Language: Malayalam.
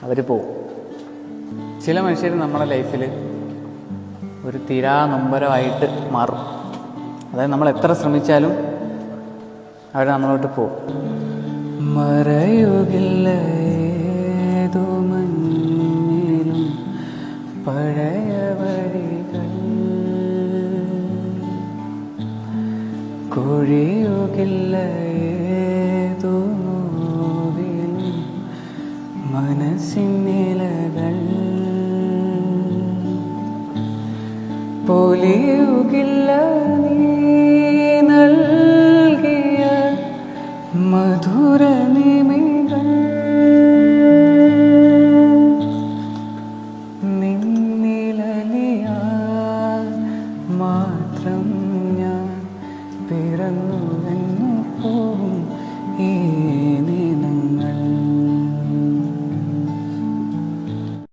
അവർ പോവും. ചില മനുഷ്യർ നമ്മുടെ ലൈഫിൽ ഒരു നൊമ്പരമായിട്ട് മാറും. അതായത് നമ്മൾ എത്ര ശ്രമിച്ചാലും അവർ നമ്മളോട്ട് പോവും. മറയുകില്ല ഏതോ മഞ്ഞിലും പഴയ വഴികൾ, കൊഴിയുകില്ല ഏതോ നോവിലും മനസ്സിനിലകൾ, പൊലിയുകില്ല നീ നൽകിയ മധുര